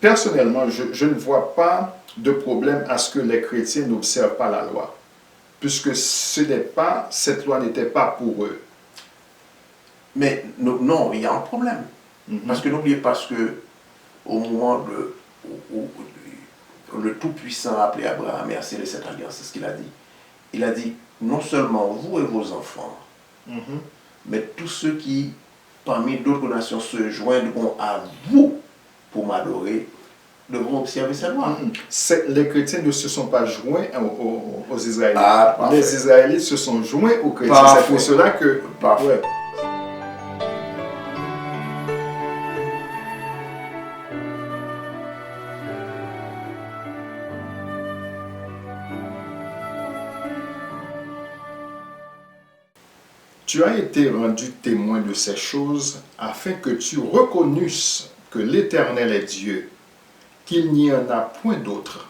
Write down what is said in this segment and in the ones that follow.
personnellement, je ne vois pas de problème à ce que les chrétiens n'observent pas la loi, puisque cette loi n'était pas pour eux. Mais non, il y a un problème. Parce que n'oubliez pas que au moment où le Tout-Puissant a appelé Abraham et a scellé cette alliance, c'est ce qu'il a dit. Il a dit, non seulement vous et vos enfants, mais tous ceux qui, parmi d'autres nations, se joindront à vous pour m'adorer, devront observer cette loi. Les chrétiens ne se sont pas joints aux Israélites. Ah, les Israélites se sont joints aux chrétiens. Parfait. C'est pour cela que... Parfait. Tu as été rendu témoin de ces choses afin que tu reconnusses que l'Éternel est Dieu, qu'il n'y en a point d'autre.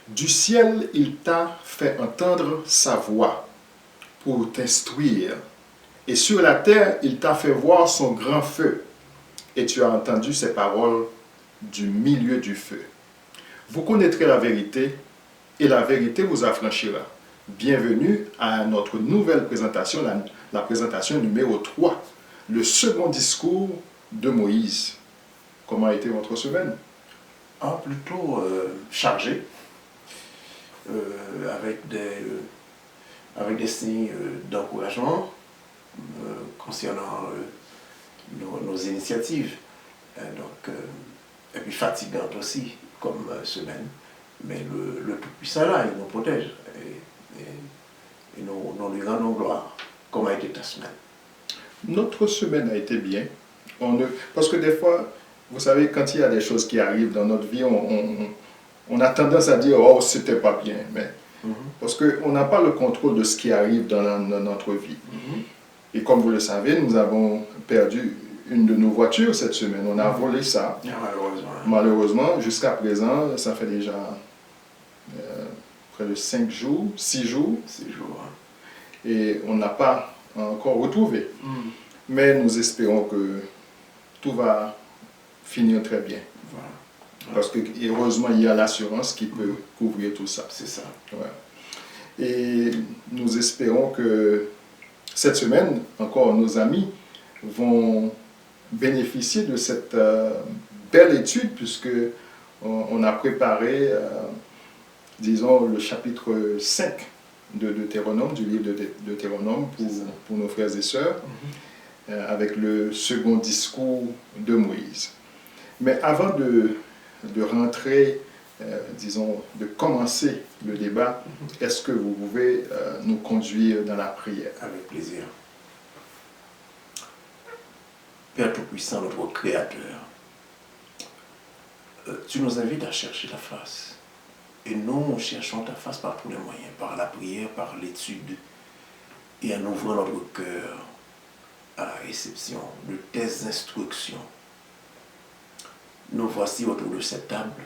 Du ciel, il t'a fait entendre sa voix pour t'instruire, et sur la terre, il t'a fait voir son grand feu, et tu as entendu ses paroles du milieu du feu. Vous connaîtrez la vérité, et la vérité vous affranchira. Bienvenue à notre nouvelle présentation, la présentation numéro 3, le second discours de Moïse. Comment a été votre semaine? Plutôt chargé, avec des signes d'encouragement concernant nos initiatives. Et puis fatigante aussi comme semaine. Mais le Tout-Puissant là, il nous protège. Et nous lui rendons gloire. Comment a été ta semaine? Notre semaine a été bien. Parce que des fois, vous savez, quand il y a des choses qui arrivent dans notre vie, on a tendance à dire « Oh, c'était pas bien ». Mais parce qu'on n'a pas le contrôle de ce qui arrive dans notre vie. Et comme vous le savez, nous avons perdu une de nos voitures cette semaine. On a volé ça. Malheureusement, jusqu'à présent, ça fait déjà près de 6 jours. 6 jours. Et on n'a pas encore retrouvé. Mais nous espérons que tout va finir très bien. Voilà. Parce que heureusement, il y a l'assurance qui peut couvrir tout ça. C'est ça. Ouais. Et nous espérons que cette semaine, encore, nos amis vont bénéficier de cette belle étude, puisque on a préparé, disons, le chapitre 5 de Deutéronome, du livre de Deutéronome pour nos frères et sœurs, avec le second discours de Moïse. Mais avant de rentrer, disons, de commencer le débat, est-ce que vous pouvez nous conduire dans la prière? Avec plaisir. Père Tout-Puissant, notre Créateur, tu nous invites à chercher ta face. Et nous cherchons ta face par tous les moyens, par la prière, par l'étude, et en ouvrant notre cœur à la réception de tes instructions. Nous voici autour de cette table.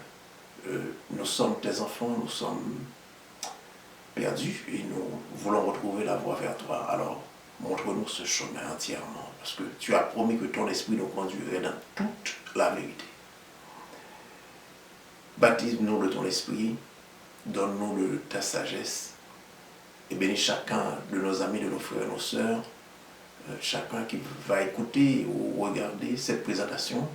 Nous sommes tes enfants, nous sommes perdus et nous voulons retrouver la voie vers toi. Alors, montre-nous ce chemin entièrement, parce que tu as promis que ton esprit nous conduirait dans toute la vérité. Baptise-nous de ton esprit, donne-nous de ta sagesse, et bénis chacun de nos amis, de nos frères et nos sœurs, chacun qui va écouter ou regarder cette présentation,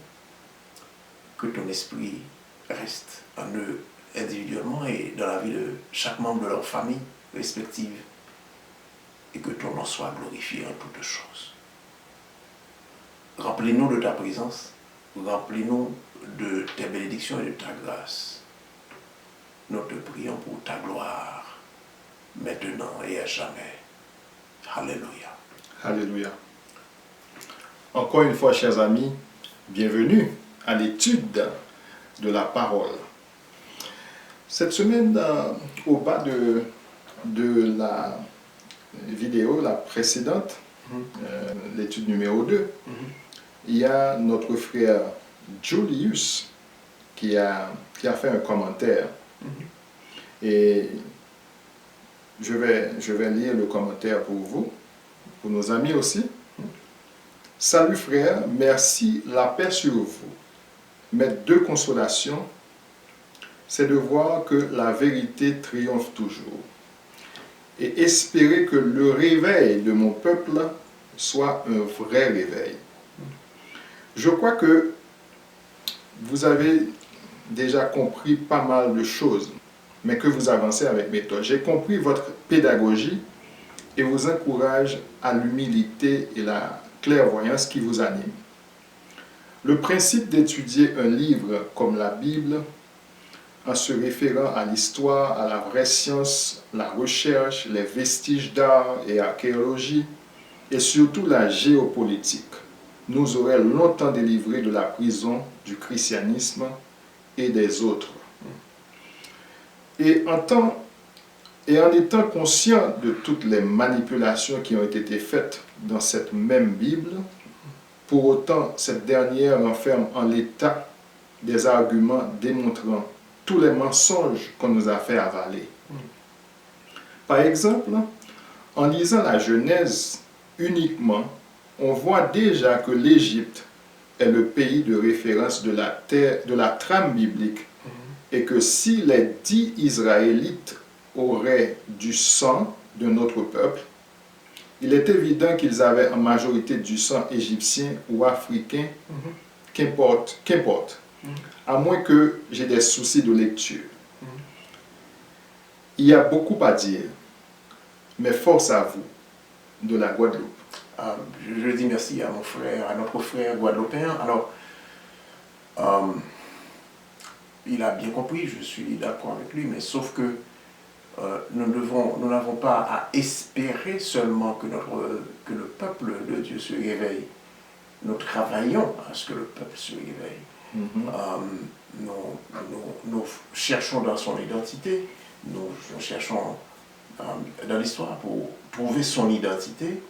que ton esprit reste en eux individuellement et dans la vie de chaque membre de leur famille respective, et que ton nom soit glorifié en toutes choses. Remplis-nous de ta présence, remplis-nous de tes bénédictions et de ta grâce. Nous te prions pour ta gloire, maintenant et à jamais. Alléluia. Alléluia. Encore une fois, chers amis, bienvenue à l'étude de la parole. Cette semaine, au bas de la vidéo, la précédente, l'étude numéro 2, il y a notre frère Julius qui a fait un commentaire. Et je vais lire le commentaire pour vous, pour nos amis aussi. Salut frère, merci, la paix sur vous. mes deux consolations, c'est de voir que la vérité triomphe toujours et espérer que le réveil de mon peuple soit un vrai réveil. Je crois que vous avez déjà compris pas mal de choses, mais que vous avancez avec méthode. J'ai compris votre pédagogie et vous encourage à l'humilité et la clairvoyance qui vous anime. Le principe d'étudier un livre comme la Bible en se référant à l'histoire, à la vraie science, la recherche, les vestiges d'art et archéologie, et surtout la géopolitique, nous aurait longtemps délivrés de la prison du christianisme et des autres. Et en étant conscient de toutes les manipulations qui ont été faites dans cette même Bible, pour autant, cette dernière renferme en l'état des arguments démontrant tous les mensonges qu'on nous a fait avaler. Par exemple, en lisant la Genèse uniquement, on voit déjà que l'Égypte est le pays de référence de la trame biblique et que si les 10 Israélites auraient du sang de notre peuple, il est évident qu'ils avaient en majorité du sang égyptien ou africain, qu'importe, à moins que j'ai des soucis de lecture. Il y a beaucoup à dire, mais force à vous, de la Guadeloupe. Je dis merci à mon frère, à notre frère guadeloupéen. Alors, il a bien compris, je suis d'accord avec lui, mais sauf que nous n'avons pas à espérer seulement que le peuple de Dieu se réveille. Nous travaillons à ce que le peuple se réveille. Nous cherchons dans son identité, nous cherchons dans l'histoire pour trouver son identité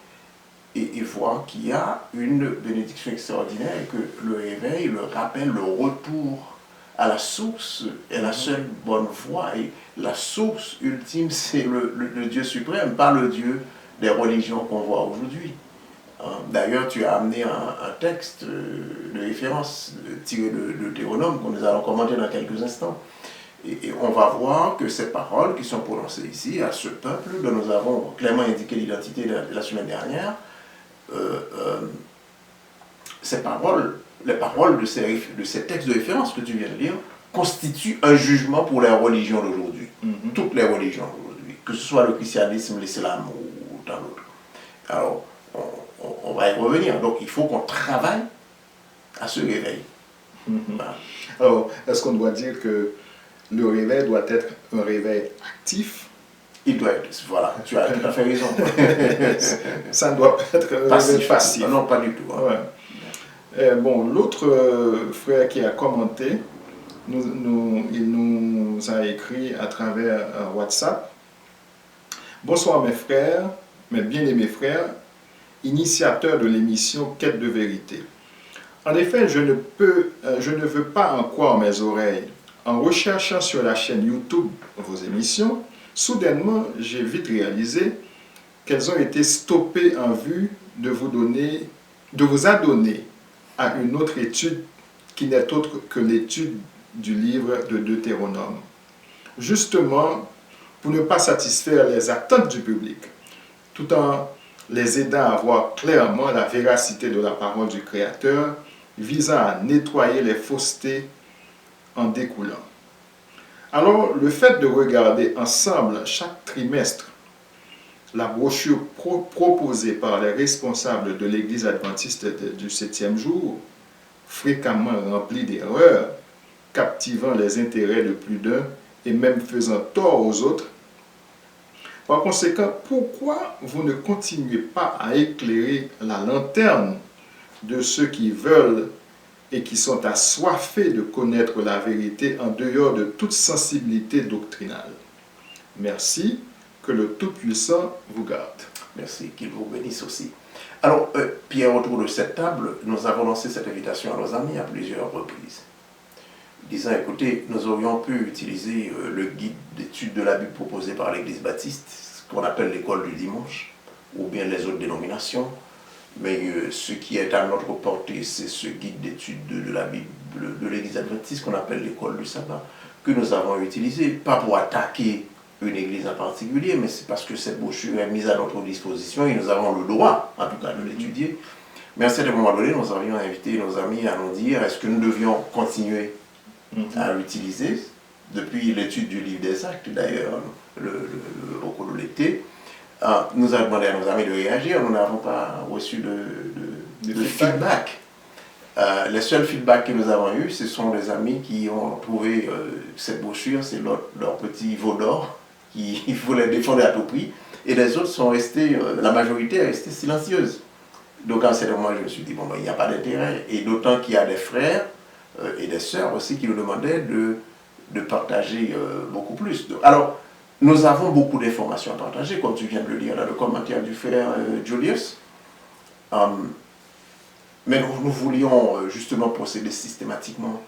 et voir qu'il y a une bénédiction extraordinaire et que le réveil, le rappel, le retour à la source est la seule bonne voie. Et la source ultime, c'est le Dieu suprême, pas le Dieu des religions qu'on voit aujourd'hui. D'ailleurs, tu as amené un texte de référence tiré de Deutéronome que nous allons commenter dans quelques instants. Et on va voir que ces paroles qui sont prononcées ici à ce peuple, dont nous avons clairement indiqué l'identité la semaine dernière, ces paroles, les paroles de ces textes de référence que tu viens de lire, constituent un jugement pour les religions d'aujourd'hui. Toutes les religions d'aujourd'hui, que ce soit le christianisme, l'islam ou tant d'autres. Alors, on va y revenir. Donc, il faut qu'on travaille à ce réveil. Voilà. Alors, est-ce qu'on doit dire que le réveil doit être un réveil actif? Il doit être, voilà, tu as tout à fait raison. Ça ne doit pas être un réveil passif. Non, pas du tout. Hein. Ouais. Bon, l'autre frère qui a commenté, il nous a écrit à travers WhatsApp. Bonsoir mes frères, mes bien-aimés frères, initiateurs de l'émission Quête de vérité. En effet, je ne veux pas en croire mes oreilles. En recherchant sur la chaîne YouTube vos émissions, soudainement, j'ai vite réalisé qu'elles ont été stoppées en vue de vous adonner à une autre étude qui n'est autre que l'étude du livre de Deutéronome. Justement, pour ne pas satisfaire les attentes du public, tout en les aidant à voir clairement la véracité de la parole du Créateur, visant à nettoyer les faussetés en découlant. Alors, le fait de regarder ensemble chaque trimestre la brochure proposée par les responsables de l'Église adventiste du 7e jour, fréquemment remplie d'erreurs, captivant les intérêts de plus d'un et même faisant tort aux autres. Par conséquent, pourquoi vous ne continuez pas à éclairer la lanterne de ceux qui veulent et qui sont assoiffés de connaître la vérité en dehors de toute sensibilité doctrinale? Merci, que le Tout-Puissant vous garde. Merci, qu'il vous bénisse aussi. Alors, Pierre, autour de cette table, nous avons lancé cette invitation à nos amis à plusieurs reprises. Disant, écoutez, nous aurions pu utiliser le guide d'études de la Bible proposé par l'Église baptiste, ce qu'on appelle l'école du dimanche, ou bien les autres dénominations. Mais ce qui est à notre portée, c'est ce guide d'études de la Bible de l'Église adventiste qu'on appelle l'école du sabbat, que nous avons utilisée, pas pour attaquer une église en particulier, mais c'est parce que cette brochure est mise à notre disposition et nous avons le droit, en tout cas, de l'étudier. Mais à un certain moment donné, nous avions invité nos amis à nous dire est-ce que nous devions continuer à l'utiliser depuis l'étude du livre des Actes, d'ailleurs, au cours de l'été. Nous avons demandé à nos amis de réagir, nous n'avons pas reçu de feedback. Les seuls feedbacks que nous avons eus, ce sont des amis qui ont trouvé cette brochure, c'est leur petit veau d'or, qui voulaient défendre à tout prix, et les autres sont restés, la majorité est restée silencieuse. Donc à un certain moment, je me suis dit, bon, ben, il n'y a pas d'intérêt, et d'autant qu'il y a des frères et des sœurs aussi qui nous demandaient de partager beaucoup plus. Alors, nous avons beaucoup d'informations à partager, comme tu viens de le lire dans le commentaire du frère Julius. Mais nous voulions justement procéder systématiquement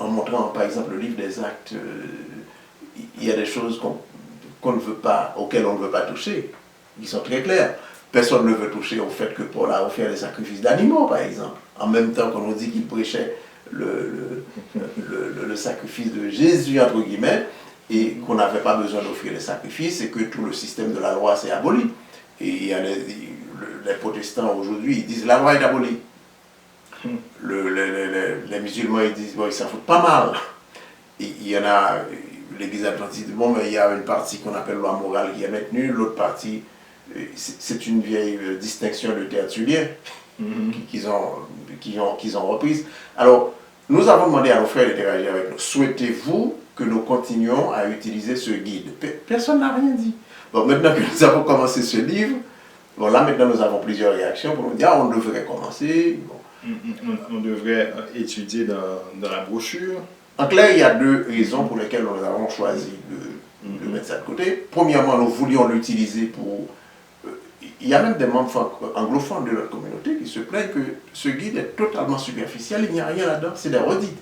en montrant, par exemple, le livre des Actes. Il y a des choses qu'on ne veut pas, auxquelles on ne veut pas toucher, qui sont très claires. Personne ne veut toucher au fait que Paul a offert des sacrifices d'animaux, par exemple, en même temps qu'on nous dit qu'il prêchait le sacrifice de Jésus, entre guillemets, et qu'on n'avait pas besoin d'offrir des sacrifices, et que tout le système de la loi s'est aboli. Et il y a les protestants aujourd'hui, ils disent la loi est abolie. Les musulmans, ils disent bon, ils s'en foutent pas mal. Et il y en a, l'Église adventiste dit bon, mais il y a une partie qu'on appelle loi morale qui est maintenue, l'autre partie, c'est une vieille distinction de Tertullien qu'ils ont reprise. Alors, nous avons demandé à nos frères d'interagir avec nous. Souhaitez-vous que nous continuions à utiliser ce guide? Personne n'a rien dit. Bon, maintenant que nous avons commencé ce livre, bon, là maintenant nous avons plusieurs réactions pour nous dire on devrait commencer. Bon. On devrait étudier dans la brochure. En clair, il y a deux raisons pour lesquelles nous avons choisi de mettre ça de côté. Premièrement, nous voulions l'utiliser pour... Il y a même des membres anglophones de notre communauté qui se plaignent que ce guide est totalement superficiel, il n'y a rien là-dedans, c'est des redites.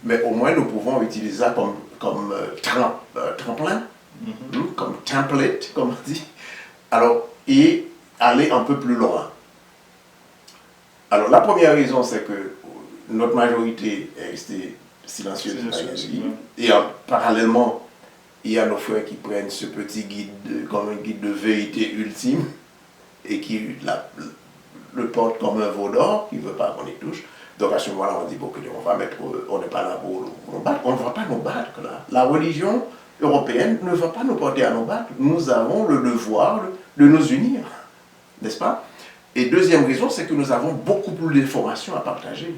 Mais au moins nous pouvons utiliser ça comme tremplin, comme template, comme on dit. Alors, et aller un peu plus loin. Alors, la première raison, c'est que notre majorité est restée silencieuse. Et parallèlement, il y a nos frères qui prennent ce petit guide comme un guide de vérité ultime et qui le portent comme un veau d'or, qui ne veut pas qu'on y touche. Donc à ce moment-là, on dit bon, on n'est pas là pour nous battre, on ne va pas nous battre. Là. La religion européenne ne va pas nous porter à nous battre. Nous avons le devoir de nous unir, n'est-ce pas? Et deuxième raison, c'est que nous avons beaucoup plus d'informations à partager.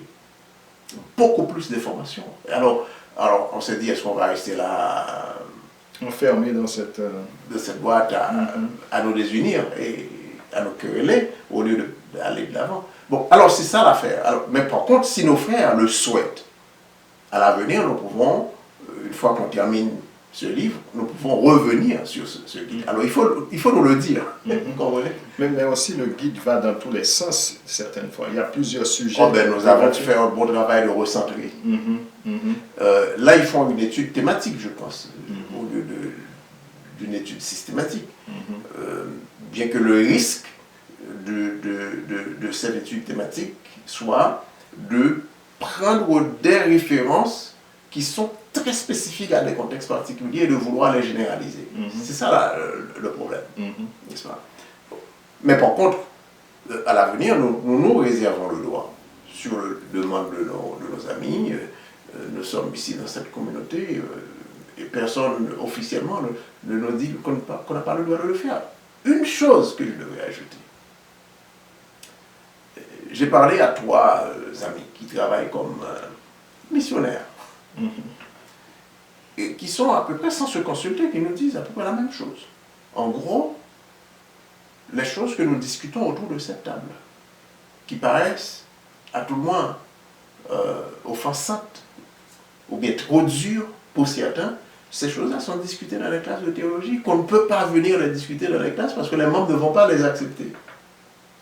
Beaucoup plus d'informations. Alors on s'est dit, est-ce qu'on va rester là enfermé dans cette boîte à nous désunir et à nous quereller au lieu d'aller de l'avant. Bon, alors c'est ça l'affaire. Mais par contre, si nos frères le souhaitent, à l'avenir, nous pouvons, une fois qu'on termine ce livre, nous pouvons revenir sur ce guide. Alors il faut nous le dire. Mais aussi le guide va dans tous les sens, certaines fois. Il y a plusieurs sujets. Oh ben, nous avons fait un bon travail de recentrer. Là, ils font une étude thématique, je pense, au lieu d'une étude systématique. Bien que le risque de cette étude thématique soit de prendre des références qui sont très spécifiques à des contextes particuliers et de vouloir les généraliser. C'est ça là, le problème, n'est-ce pas? Mais par contre, à l'avenir, nous réservons le droit, sur le demande de nos amis. Nous sommes ici dans cette communauté et personne officiellement ne nous dit qu'on n'a pas le droit de le faire. Une chose que je devrais ajouter. J'ai parlé à 3 amis qui travaillent comme missionnaires et qui sont à peu près sans se consulter, qui nous disent à peu près la même chose. En gros, les choses que nous discutons autour de cette table, qui paraissent à tout le moins offensantes ou bien trop dures pour certains, ces choses-là sont discutées dans les classes de théologie, qu'on ne peut pas venir les discuter dans les classes parce que les membres ne vont pas les accepter.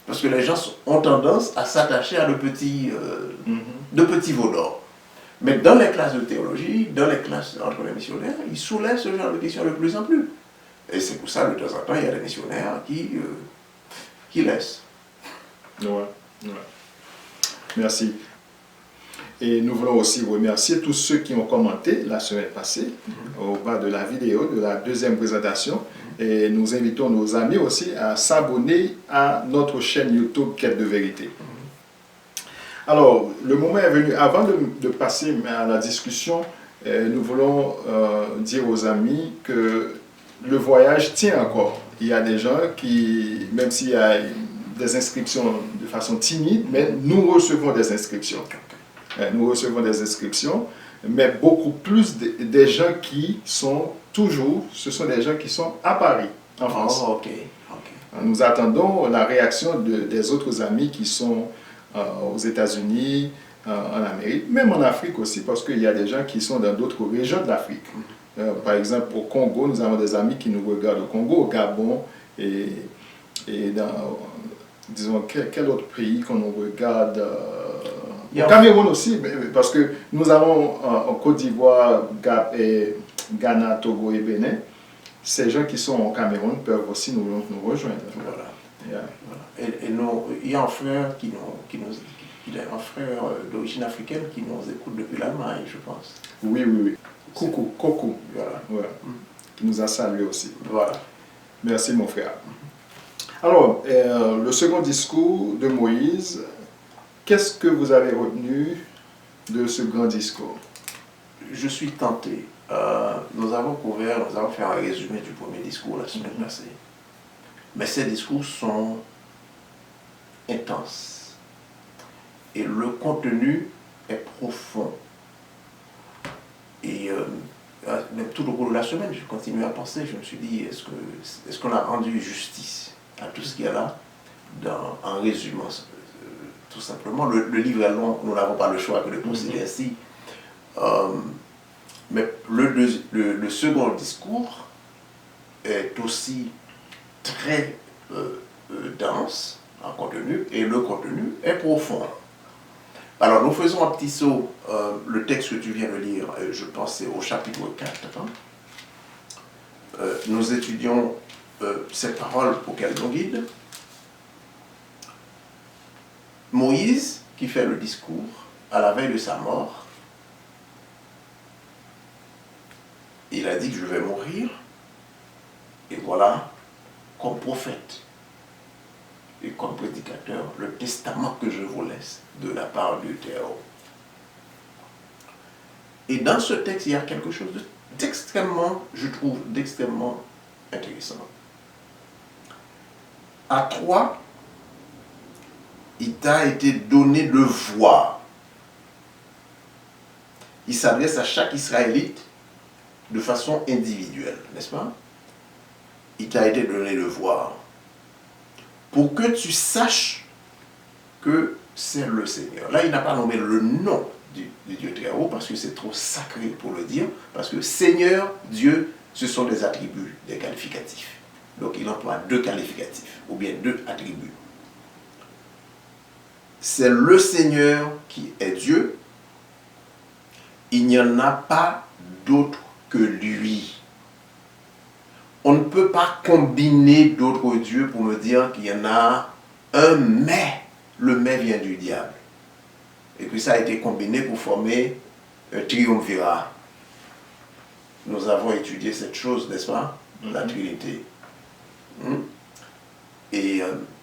Parce que les gens ont tendance à s'attacher à de petits veaux d'or. Mais dans les classes de théologie, dans les classes entre les missionnaires, ils soulèvent ce genre de questions de plus en plus. Et c'est pour ça, de temps en temps, il y a des missionnaires qui laissent. Ouais. Merci. Et nous voulons aussi remercier tous ceux qui ont commenté la semaine passée au bas de la vidéo, de la deuxième présentation. Et nous invitons nos amis aussi à s'abonner à notre chaîne YouTube Quête de vérité. Alors, le moment est venu. Avant de passer à la discussion, nous voulons dire aux amis que le voyage tient encore. Il y a des gens qui, même s'il y a des inscriptions de façon timide, mais nous recevons des inscriptions. Nous recevons des inscriptions, mais beaucoup plus des gens qui sont toujours, ce sont des gens qui sont à Paris, en France. Oh, ok. Nous attendons la réaction des autres amis qui sont aux États-Unis, en Amérique, même en Afrique aussi, parce qu'il y a des gens qui sont dans d'autres régions de l'Afrique. Par exemple, au Congo, nous avons des amis qui nous regardent au Congo, au Gabon, et dans, disons, quel autre pays qu'on nous regarde au Cameroun aussi, parce que nous avons en Côte d'Ivoire, Ghana, Togo et Bénin. Ces gens qui sont au Cameroun peuvent aussi nous rejoindre. Voilà. Yeah. Et nous, il y a un frère il a un frère d'origine africaine qui nous écoute depuis l'Allemagne, je pense. Oui. Coucou. Voilà. Qui nous a salué aussi. Voilà. Merci mon frère. Alors, le second discours de Moïse, qu'est-ce que vous avez retenu de ce grand discours? Je suis tenté. Nous avons fait un résumé du premier discours la semaine passée. Mais ces discours sont intenses. Et le contenu est profond. Et même tout au cours de la semaine, je continue à penser, je me suis dit, est-ce qu'on a rendu justice à tout ce qu'il y a là en résumant tout simplement. Le livre est long, nous n'avons pas le choix que de procéder ainsi. Mais le second discours est aussi très dense en contenu, et le contenu est profond. Alors nous faisons un petit saut, le texte que tu viens de lire, je pense c'est au chapitre 4. Nous étudions cette parole pour qu'elle nous guide. Moïse, qui fait le discours à la veille de sa mort, il a dit que je vais mourir, et voilà, comme prophète et comme prédicateur, le testament que je vous laisse de la part du Très-Haut. Et dans ce texte, il y a quelque chose d'extrêmement, je trouve, d'extrêmement intéressant. À 3, il t'a été donné de voir. Il s'adresse à chaque Israélite de façon individuelle, n'est-ce pas? Il t'a été donné de voir. Pour que tu saches que c'est le Seigneur. Là, il n'a pas nommé le nom du Dieu très haut parce que c'est trop sacré pour le dire. Parce que Seigneur, Dieu, ce sont des attributs, des qualificatifs. Donc, il emploie 2 qualificatifs, ou bien 2 attributs. C'est le Seigneur qui est Dieu. Il n'y en a pas d'autre que lui. On ne peut pas combiner d'autres dieux pour me dire qu'il y en a un mais. Le mais vient du diable. Et puis ça a été combiné pour former un triumvirat. Nous avons étudié cette chose, n'est-ce pas? La Trinité. Et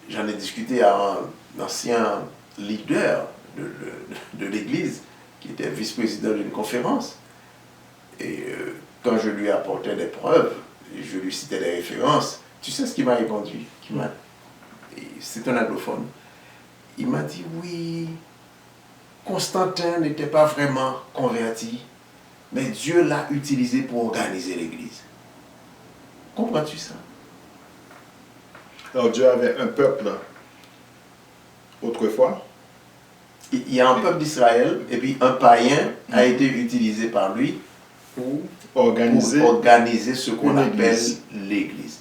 j'en ai discuté à un ancien leader de l'Église, qui était vice-président d'une conférence. Et quand je lui apportais des preuves, je lui citais des références, tu sais ce qu'il m'a répondu? C'est un anglophone. Il m'a dit, oui, Constantin n'était pas vraiment converti, mais Dieu l'a utilisé pour organiser l'Église. Comprends-tu ça? Alors Dieu avait un peuple autrefois. Il y a un peuple d'Israël, et puis un païen a été utilisé par lui pour organiser ce qu'on appelle l'Église.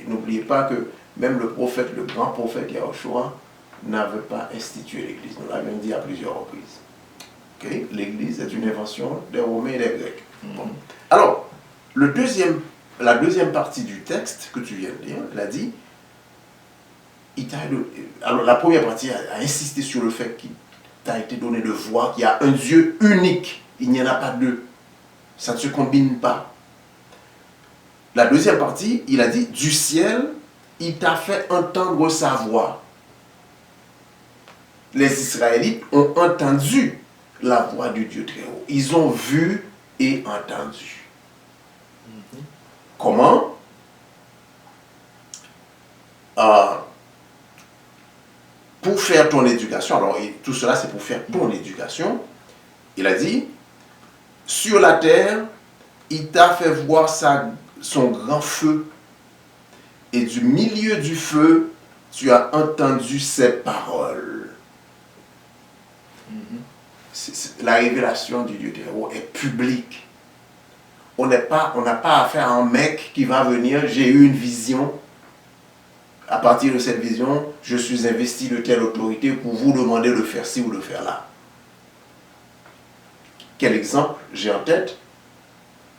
N'oubliez pas que même le prophète, le grand prophète Yahushua, n'avait pas institué l'Église. Nous l'avons dit à plusieurs reprises. Okay? L'Église est une invention des Romains et des Grecs. Bon. Alors, la deuxième partie du texte que tu viens de lire, elle a dit, alors la première partie a insisté sur le fait t'a été donné de voir qu'il y a un Dieu unique. Il n'y en a pas deux. Ça ne se combine pas. La deuxième partie, il a dit, du ciel, il t'a fait entendre sa voix. Les Israélites ont entendu la voix du Dieu très haut. Ils ont vu et entendu. Comment? Pour faire ton éducation, alors tout cela c'est pour faire ton éducation, il a dit, sur la terre, il t'a fait voir son grand feu, et du milieu du feu, tu as entendu ses paroles. La révélation du Dieu très haut est publique. On n'a pas affaire à un mec qui va venir, j'ai eu une vision. À partir de cette vision, je suis investi de telle autorité pour vous demander de faire ci ou de faire là. Quel exemple j'ai en tête?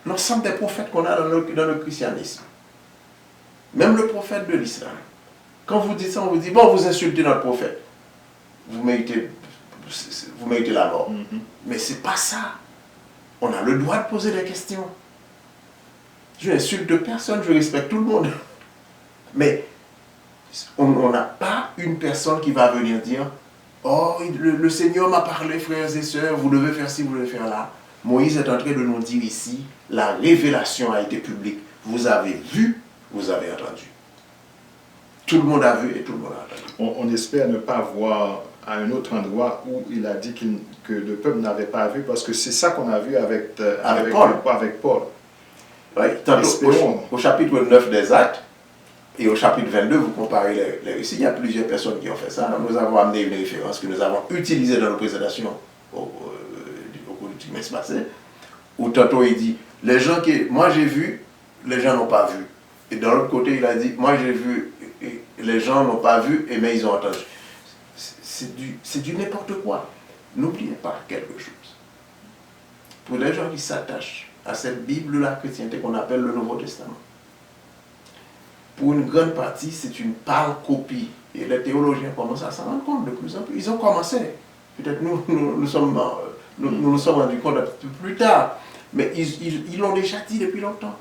L'ensemble des prophètes qu'on a dans le christianisme. Même le prophète de l'islam. Quand vous dites ça, on vous dit, bon, vous insultez notre prophète. Vous méritez la mort. Mais c'est pas ça. On a le droit de poser des questions. Je n'insulte personne, je respecte tout le monde. Mais on n'a pas une personne qui va venir dire, oh, le Seigneur m'a parlé, frères et sœurs, vous devez faire ci, vous devez faire là. Moïse est en train de nous dire ici, la révélation a été publique. Vous avez vu, vous avez entendu. Tout le monde a vu et tout le monde a entendu. On espère ne pas voir à un autre endroit où il a dit que le peuple n'avait pas vu, parce que c'est ça qu'on a vu avec Paul. Oui, tantôt, au chapitre 9 des Actes et au chapitre 22, vous comparez les récits. Il y a plusieurs personnes qui ont fait ça. Nous avons amené une référence que nous avons utilisée dans nos présentations au cours du trimestre passé, où tantôt il dit, moi j'ai vu, les gens n'ont pas vu. Et dans l'autre côté, il a dit, moi j'ai vu, et les gens n'ont pas vu, mais ils ont entendu. C'est du n'importe quoi. N'oubliez pas quelque chose. Pour les gens qui s'attachent à cette Bible de la chrétienté qu'on appelle le Nouveau Testament, pour une grande partie, c'est une pâle copie. Et les théologiens commencent à s'en rendre compte de plus en plus. Ils ont commencé. Peut-être nous nous sommes rendus compte un peu plus tard. Mais ils l'ont déjà dit depuis longtemps.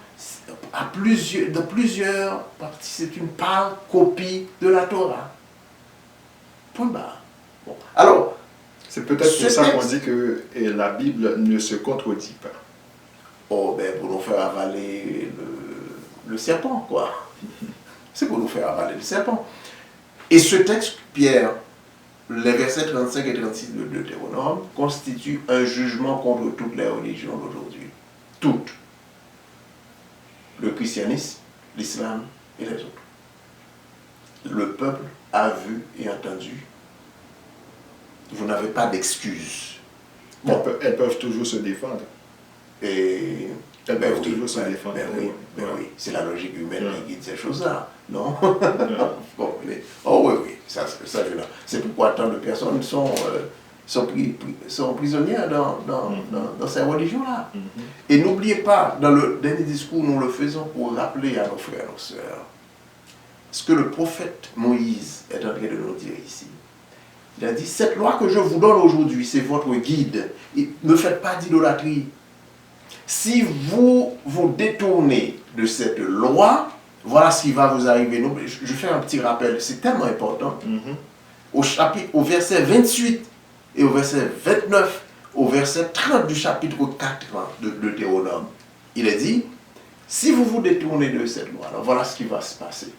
Dans plusieurs parties, c'est une pâle copie de la Torah. Point barre. Bon. Alors, c'est peut-être pour ça qu'on dit que la Bible ne se contredit pas. Oh, ben pour nous faire avaler le serpent, quoi. C'est pour nous faire avaler le serpent. Et ce texte, Pierre, les versets 35 et 36 de Deutéronome, constituent un jugement contre toutes les religions d'aujourd'hui. Toutes. Le christianisme, l'islam et les autres. Le peuple a vu et entendu. Vous n'avez pas d'excuses. Bon, elles peuvent toujours se défendre. Et elles peuvent toujours se défendre. Oui, c'est la logique humaine qui guide ces choses-là, non? Bon, oui, ça c'est pourquoi tant de personnes sont prisonnières dans ces religions-là. Et n'oubliez pas, dans le dernier discours, nous le faisons pour rappeler à nos frères et nos sœurs ce que le prophète Moïse est en train de nous dire ici. Il a dit, cette loi que je vous donne aujourd'hui, c'est votre guide. Et ne faites pas d'idolâtrie. Si vous vous détournez de cette loi, voilà ce qui va vous arriver. Je fais un petit rappel, c'est tellement important. Au verset 28 et au verset 29, au verset 30 du chapitre 4 de Deutéronome, il est dit, si vous vous détournez de cette loi, alors voilà ce qui va se passer.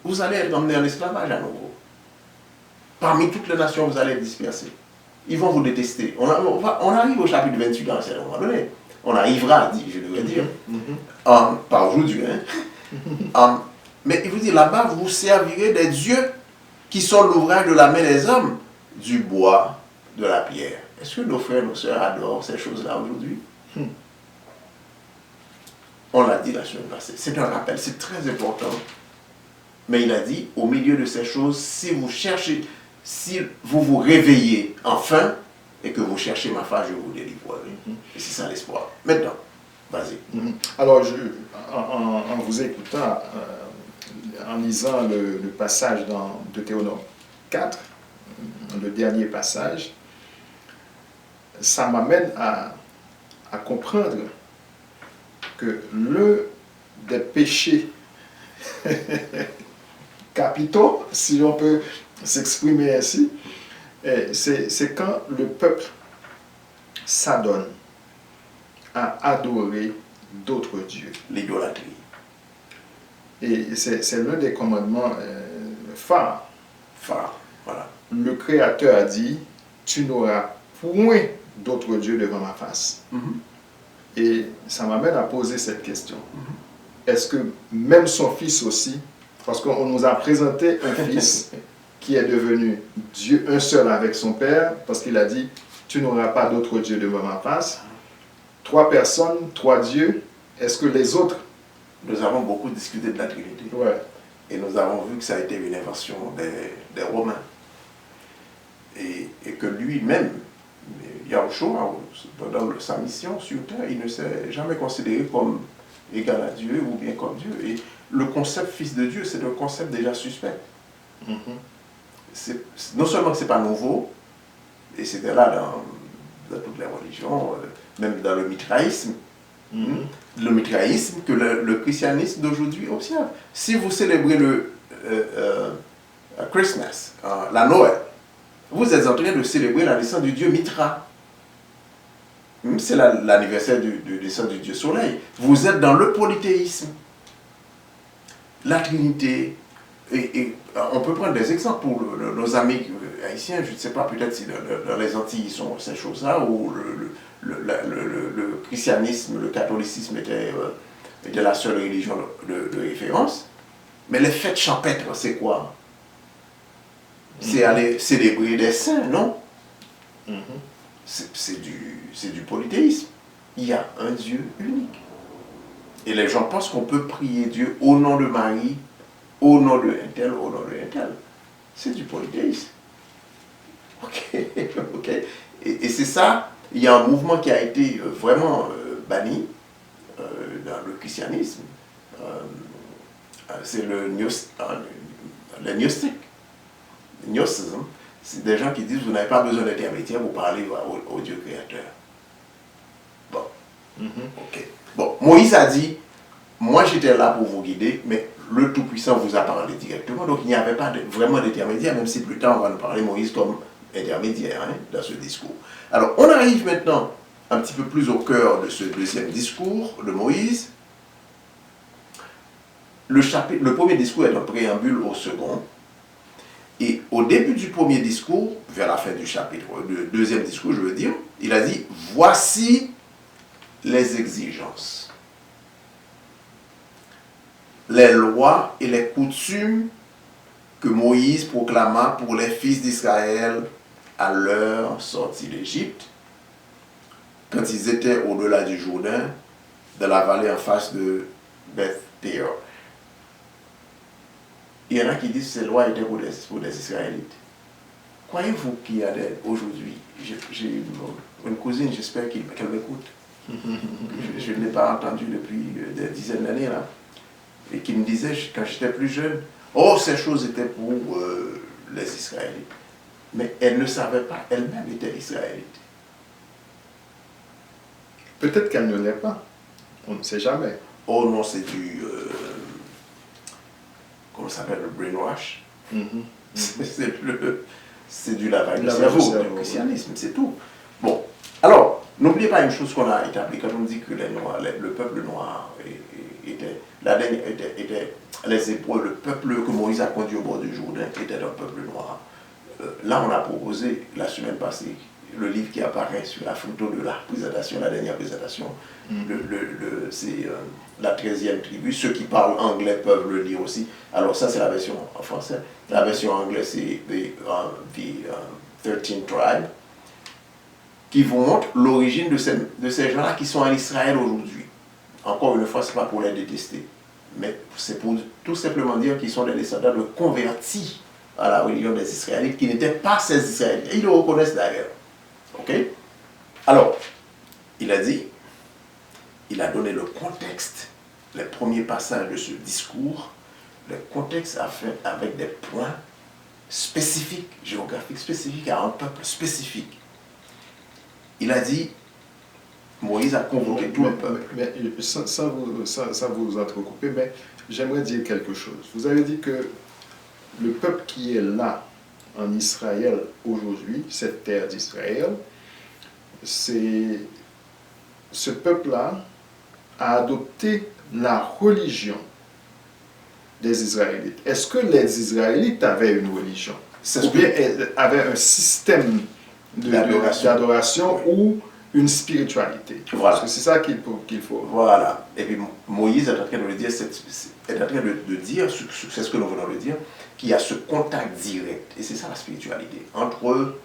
Vous allez être emmenés en esclavage à nouveau. Parmi toutes les nations, vous allez être dispersés. Ils vont vous détester. On arrive au chapitre 28 à un certain moment donné. On arrivera, je devrais dire. Pas aujourd'hui. Mais il vous dit, là-bas, vous servirez des dieux qui sont l'ouvrage de la main des hommes, du bois, de la pierre. Est-ce que nos frères et nos sœurs adorent ces choses-là aujourd'hui? On l'a dit la semaine passée. C'est un rappel, c'est très important. Mais il a dit, au milieu de ces choses, si vous vous réveillez enfin, et que vous cherchez ma face, je vous délivrerai. Et c'est ça l'espoir. Maintenant, vas-y. Alors, en vous écoutant, en lisant le passage dans Deutéronome 4, le dernier passage, ça m'amène à comprendre que l'un des péchés capitaux, si on peut s'exprimer ainsi, c'est quand le peuple s'adonne à adorer d'autres dieux. L'idolâtrie. Et c'est l'un des commandements phares. Phare, voilà. Le Créateur a dit, tu n'auras point d'autres dieux devant ma face. Et ça m'amène à poser cette question. Est-ce que même son fils aussi, parce qu'on nous a présenté un fils qui est devenu Dieu un seul avec son Père, parce qu'il a dit, tu n'auras pas d'autres dieux devant ma face. 3 personnes, 3 dieux. Est-ce que les autres... Nous avons beaucoup discuté de la Trinité. Ouais. Et nous avons vu que ça a été une invention des Romains. Et que lui-même, Yahushua, dans sa mission sur Terre, il ne s'est jamais considéré comme égal à Dieu ou bien comme Dieu. Et le concept fils de Dieu, c'est un concept déjà suspect. Non seulement que ce n'est pas nouveau, et c'était là dans toutes les religions, même dans le mitraïsme, le mitraïsme que le christianisme d'aujourd'hui observe. Si vous célébrez le Christmas, la Noël, vous êtes en train de célébrer la naissance du dieu Mitra. C'est l'anniversaire de naissance du dieu Soleil. Vous êtes dans le polythéisme. La Trinité, et on peut prendre des exemples pour nos amis haïtiens, je ne sais pas, peut-être si dans les Antilles ils sont ces choses-là, où le christianisme, le catholicisme était la seule religion de référence. Mais les fêtes champêtres, c'est quoi? C'est aller célébrer des saints, non? C'est du polythéisme. Il y a un Dieu unique. Et les gens pensent qu'on peut prier Dieu au nom de Marie, au nom de un tel, au nom de un tel. C'est du polythéisme. Ok. Et c'est ça, il y a un mouvement qui a été vraiment banni dans le christianisme. C'est les gnostiques. Gnosticisme, c'est des gens qui disent vous n'avez pas besoin d'intermédiaire, vous parlez au Dieu créateur. Bon. Ok. Bon, Moïse a dit, moi j'étais là pour vous guider, mais le Tout-Puissant vous a parlé directement, donc il n'y avait pas vraiment d'intermédiaire, même si plus tard on va nous parler Moïse comme intermédiaire dans ce discours. Alors on arrive maintenant un petit peu plus au cœur de ce deuxième discours de Moïse. Le premier discours est un préambule au second. Et au début du premier discours, vers la fin du chapitre, du deuxième discours, je veux dire, il a dit, voici les exigences, les lois et les coutumes que Moïse proclama pour les fils d'Israël à leur sortie d'Égypte, quand ils étaient au-delà du Jourdain, dans la vallée en face de Beth-Péor. Il y en a qui disent que ces lois étaient pour des Israélites. Croyez-vous qu'il y a aujourd'hui, j'ai une cousine, j'espère qu'elle m'écoute, je ne l'ai pas entendue depuis des dizaines d'années là, et qui me disait quand j'étais plus jeune, oh ces choses étaient pour les Israélites. Mais elle ne savait pas, elle-même était israélite. Peut-être qu'elle ne l'est pas, on ne sait jamais. Oh non, c'est du... comment ça s'appelle, le brainwash. C'est du lavage du cerveau, du christianisme, c'est tout. Bon, alors, n'oubliez pas une chose qu'on a établie quand on dit que le peuple noir était, les Hébreux, le peuple que Moïse a conduit au bord du Jourdain était un peuple noir. Là, on a proposé la semaine passée le livre qui apparaît sur la photo de la présentation, la dernière présentation. C'est la 13e tribu. Ceux qui parlent anglais peuvent le lire aussi. Alors ça, c'est la version en français. La version anglaise, c'est the 13 Tribes, qui vous montre l'origine de ces gens-là qui sont en Israël aujourd'hui. Encore une fois, ce n'est pas pour les détester, mais c'est pour tout simplement dire qu'ils sont des descendants de convertis à la religion des Israélites, qui n'étaient pas ces Israélites. Et ils le reconnaissent d'ailleurs. Ok? Alors, il a dit, il a donné le contexte, les premiers passages de ce discours, le contexte avec des points spécifique, géographique spécifique, à un peuple spécifique. Il a dit, Moïse a convoqué tout le peuple. Mais sans vous entrecouper, mais j'aimerais dire quelque chose. Vous avez dit que le peuple qui est là, en Israël, aujourd'hui, cette terre d'Israël, c'est ce peuple-là a adopté la religion des Israélites. Est-ce que les Israélites avaient une religion? Ou bien avaient un système d'adoration ou une spiritualité? Voilà. Parce que c'est ça qu'il faut. Voilà. Et puis Moïse est en train de le dire, est en train de dire, c'est ce que nous venons de dire, qu'il y a ce contact direct. Et c'est ça la spiritualité. Entre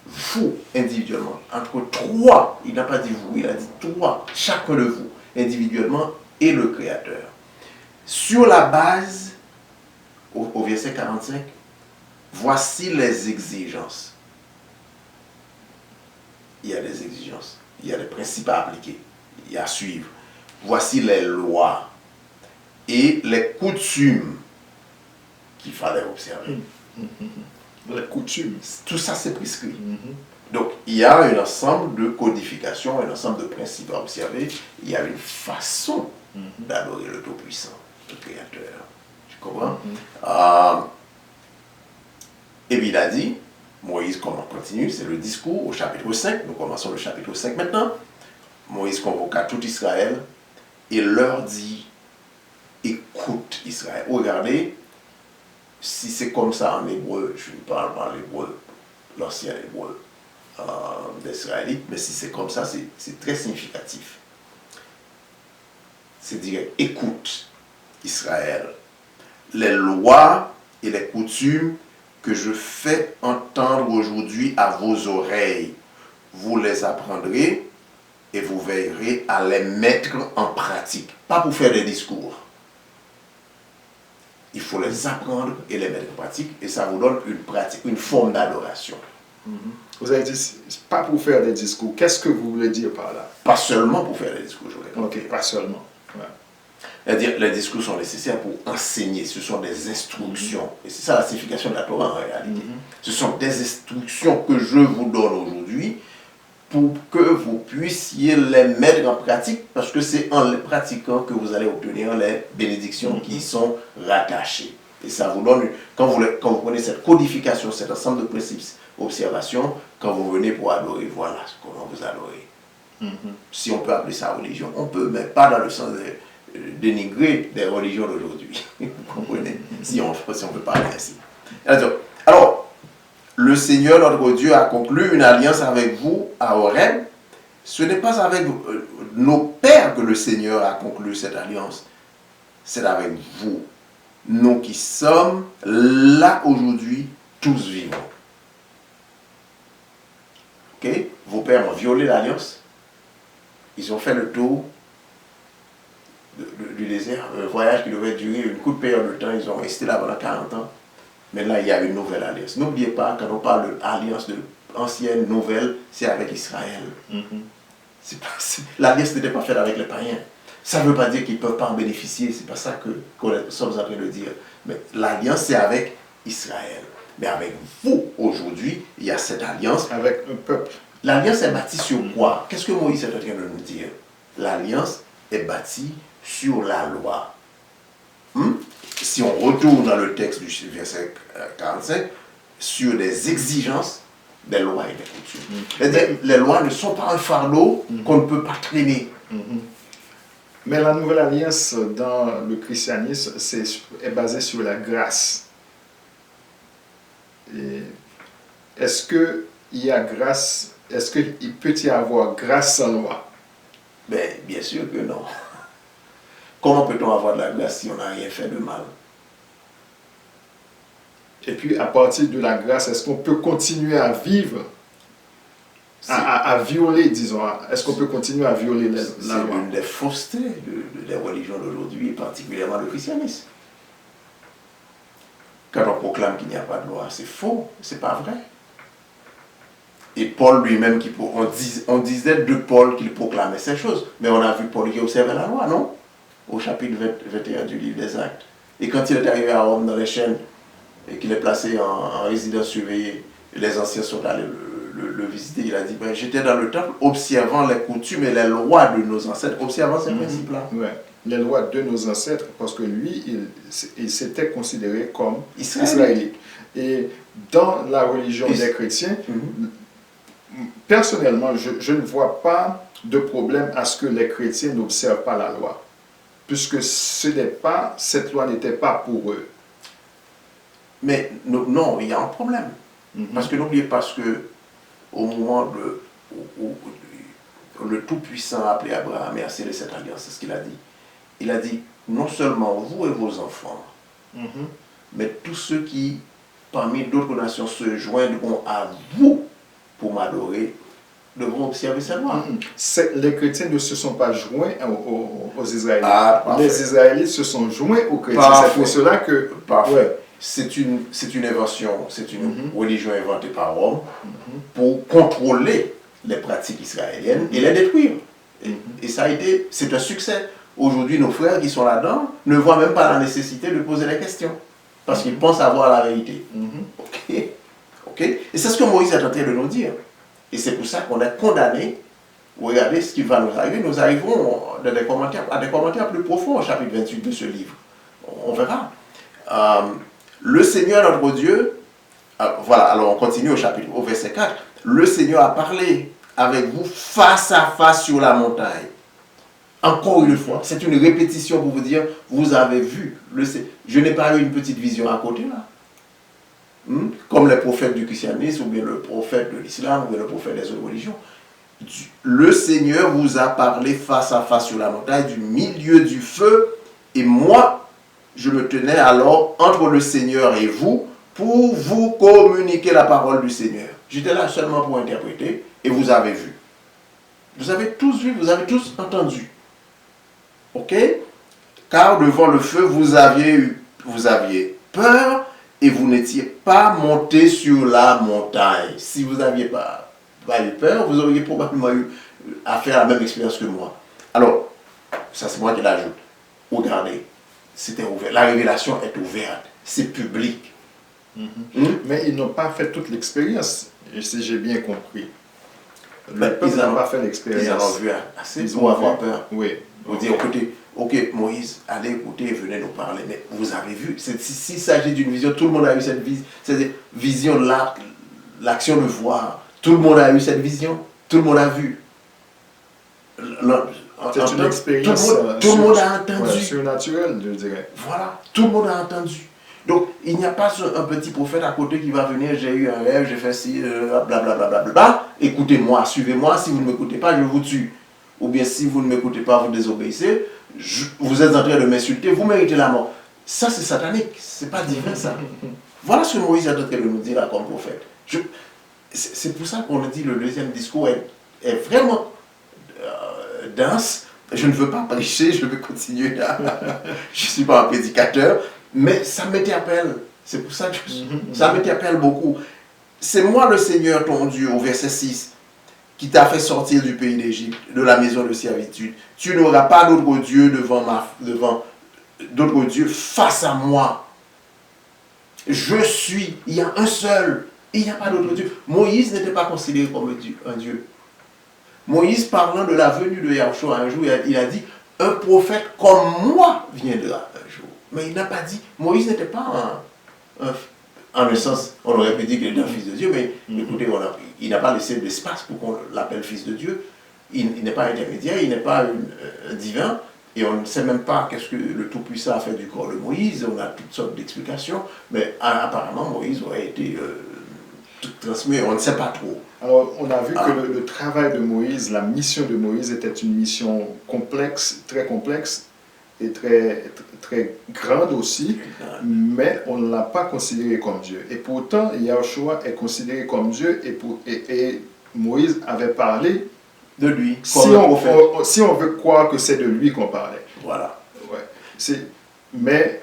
vous, individuellement, entre toi, il n'a pas dit vous, il a dit toi, chacun de vous, individuellement, et le Créateur. Sur la base, au verset 45, voici les exigences. Il y a des exigences, il y a des principes à appliquer, il y a à suivre. Voici les lois et les coutumes qu'il fallait observer. Les coutumes. Tout ça, c'est prescrit. Donc, il y a un ensemble de codifications, un ensemble de principes à observer. Il y a une façon d'adorer le Tout-Puissant, le Créateur. Tu comprends? Et puis il a dit, Moïse continue, c'est le discours au chapitre 5. Nous commençons le chapitre 5 maintenant. Moïse convoqua tout Israël et leur dit, écoute Israël. Regardez, si c'est comme ça en hébreu, je ne parle pas l'hébreu, l'ancien hébreu des Israélites, mais si c'est comme ça, c'est très significatif. C'est dire, écoute Israël, les lois et les coutumes que je fais entendre aujourd'hui à vos oreilles, vous les apprendrez et vous veillerez à les mettre en pratique. Pas pour faire des discours. Il faut les apprendre et les mettre en pratique, et ça vous donne une pratique, une forme d'adoration. Vous avez dit, c'est pas pour faire des discours. Qu'est-ce que vous voulez dire par là? Pas seulement pour faire des discours, Ok, pas seulement. Ouais. C'est-à-dire, les discours sont nécessaires pour enseigner, ce sont des instructions. Et c'est ça la signification de la Torah en réalité. Ce sont des instructions que je vous donne aujourd'hui pour que vous puissiez les mettre en pratique, parce que c'est en les pratiquant que vous allez obtenir les bénédictions qui sont rattachées. Et ça vous donne, quand vous prenez cette codification, cet ensemble de principes, observations, quand vous venez pour adorer, voilà comment vous adorez. Si on peut appeler ça religion, on peut, mais pas dans le sens de dénigrer des religions d'aujourd'hui. Vous comprenez? Si on peut parler ainsi. Alors, le Seigneur, notre Dieu, a conclu une alliance avec vous à Horeb. Ce n'est pas avec nos pères que le Seigneur a conclu cette alliance. C'est avec vous. Nous qui sommes là aujourd'hui, tous vivants. Ok? Vos pères ont violé l'alliance. Ils ont fait le tour du désert, un voyage qui devait durer une courte période de temps. Ils ont resté là pendant 40 ans. Mais là, il y a une nouvelle alliance. N'oubliez pas, quand on parle d'alliance ancienne, nouvelle, c'est avec Israël. L'alliance n'était pas faite avec les païens. Ça ne veut pas dire qu'ils ne peuvent pas en bénéficier. Ce n'est pas ça que nous sommes en train de dire. Mais l'alliance, c'est avec Israël. Mais avec vous, aujourd'hui, il y a cette alliance. Avec un peuple. L'alliance est bâtie sur quoi? Qu'est-ce que Moïse est en train de nous dire? L'alliance est bâtie sur la loi. Si on retourne dans le texte du verset 45, sur des exigences des lois et des coutumes. C'est-à-dire, les lois ne sont pas un fardeau qu'on ne peut pas traîner. Mais la nouvelle alliance dans le christianisme est basée sur la grâce. Est-ce qu'il y a grâce? Est-ce qu'il peut y avoir grâce sans loi? Ben, bien sûr que non. Comment peut-on avoir de la grâce si on n'a rien fait de mal? Et puis, à partir de la grâce, est-ce qu'on peut continuer à vivre, à violer, disons, est-ce qu'on peut continuer à violer la loi? C'est une des faussetés des religions d'aujourd'hui, et particulièrement le christianisme. Quand on proclame qu'il n'y a pas de loi, c'est faux, c'est pas vrai. Et Paul lui-même, on disait de Paul qu'il proclamait ces choses, mais on a vu Paul qui observait la loi, non? Au chapitre 21 du livre des Actes. Et quand il est arrivé à Rome dans les chaînes, et qu'il est placé en résidence surveillée, les anciens sont allés le visiter, il a dit, ben, j'étais dans le temple observant les coutumes et les lois de nos ancêtres, observant ces principes-là. Ouais. Les lois de nos ancêtres, parce que lui, il s'était considéré comme israélite. Et dans la religion des chrétiens, personnellement, je ne vois pas de problème à ce que les chrétiens n'observent pas la loi, puisque cette loi n'était pas pour eux. Mais non, il y a un problème. Parce que n'oubliez pas que au moment où le Tout-Puissant a appelé Abraham et a scellé cette alliance, c'est ce qu'il a dit. Il a dit, non seulement vous et vos enfants, mais tous ceux qui, parmi d'autres nations, se joindront à vous pour m'adorer, devront observer cette loi. Les chrétiens ne se sont pas joints aux Israélites. Ah, les Israélites se sont joints aux chrétiens. C'est pour cela que... Ouais, c'est une invention, c'est une religion inventée par Rome pour contrôler les pratiques israéliennes et les détruire. Et ça a été, c'est un succès. Aujourd'hui, nos frères qui sont là-dedans ne voient même pas la nécessité de poser les questions parce qu'ils pensent avoir la vérité. Ok. Et c'est ce que Moïse est en train de nous dire. Et c'est pour ça qu'on est condamné. Regardez ce qui va nous arriver. Nous arriverons à des commentaires plus profonds au chapitre 28 de ce livre. On verra. Le Seigneur, notre Dieu, voilà, alors on continue au verset 4. Le Seigneur a parlé avec vous face à face sur la montagne. Encore une fois, c'est une répétition pour vous dire, vous avez vu. Je n'ai pas eu une petite vision à côté là. Comme les prophètes du christianisme, ou bien le prophète de l'islam, ou bien le prophète des autres religions. Le Seigneur vous a parlé face à face sur la montagne, du milieu du feu, et moi, je me tenais alors entre le Seigneur et vous, pour vous communiquer la parole du Seigneur. J'étais là seulement pour interpréter, et vous avez vu. Vous avez tous vu, vous avez tous entendu. Ok? Car devant le feu, vous aviez peur, et vous n'étiez pas monté sur la montagne. Si vous n'aviez pas eu peur, vous auriez probablement eu à faire la même expérience que moi. Alors, ça c'est moi qui l'ajoute. Regardez, c'était ouvert. La révélation est ouverte. C'est public. Mais ils n'ont pas fait toute l'expérience, si j'ai bien compris. Ils n'ont pas fait l'expérience. Ils en ont vu assez pour avoir peur. Oui. Vous dire, écoutez, ok, Moïse, allez écouter et venez nous parler. Mais vous avez vu, s'il s'agit d'une vision, tout le monde a eu cette vision là, l'action de voir. Tout le monde a eu cette vision. Tout le monde a vu. C'est une expérience. Tout le monde a entendu. Surnaturelle, je dirais. Voilà, tout le monde a entendu. Donc, il n'y a pas un petit prophète à côté qui va venir, j'ai eu un rêve, j'ai fait ci, blablabla. Écoutez-moi, suivez-moi, si vous ne m'écoutez pas, je vous tue. Ou bien si vous ne m'écoutez pas, vous désobéissez, vous êtes en train de m'insulter, vous méritez la mort. Ça, c'est satanique, c'est pas divin ça. Voilà ce que Moïse est en train de nous dire là comme prophète. C'est pour ça qu'on dit le deuxième discours est vraiment dense. Je ne veux pas prêcher, je vais continuer là. Je ne suis pas un prédicateur, mais ça m'interpelle. C'est pour ça que ça m'interpelle beaucoup. C'est moi le Seigneur ton Dieu, au verset 6. Qui t'a fait sortir du pays d'Égypte, de la maison de servitude. Tu n'auras pas d'autre Dieu d'autre Dieu face à moi. Je suis, il y a un seul, il n'y a pas d'autre Dieu. Moïse n'était pas considéré comme un Dieu. Moïse, parlant de la venue de Yahushua un jour, il a dit, un prophète comme moi viendra un jour. Mais il n'a pas dit, Moïse n'était pas en un sens, on aurait pu dire qu'il est un fils de Dieu, mais écoutez, il n'a pas laissé d'espace pour qu'on l'appelle fils de Dieu. Il n'est pas intermédiaire, il n'est pas un divin, et on ne sait même pas qu'est-ce que le Tout-Puissant a fait du corps de Moïse. On a toutes sortes d'explications, mais apparemment Moïse aurait été transmis, on ne sait pas trop. Alors, on a vu que le travail de Moïse, la mission de Moïse était une mission complexe et très grande aussi, mais on ne l'a pas considéré comme Dieu. Et pourtant, Yahushua est considéré comme Dieu et Moïse avait parlé de lui. Si on veut croire que c'est de lui qu'on parlait. Voilà. Ouais. Mais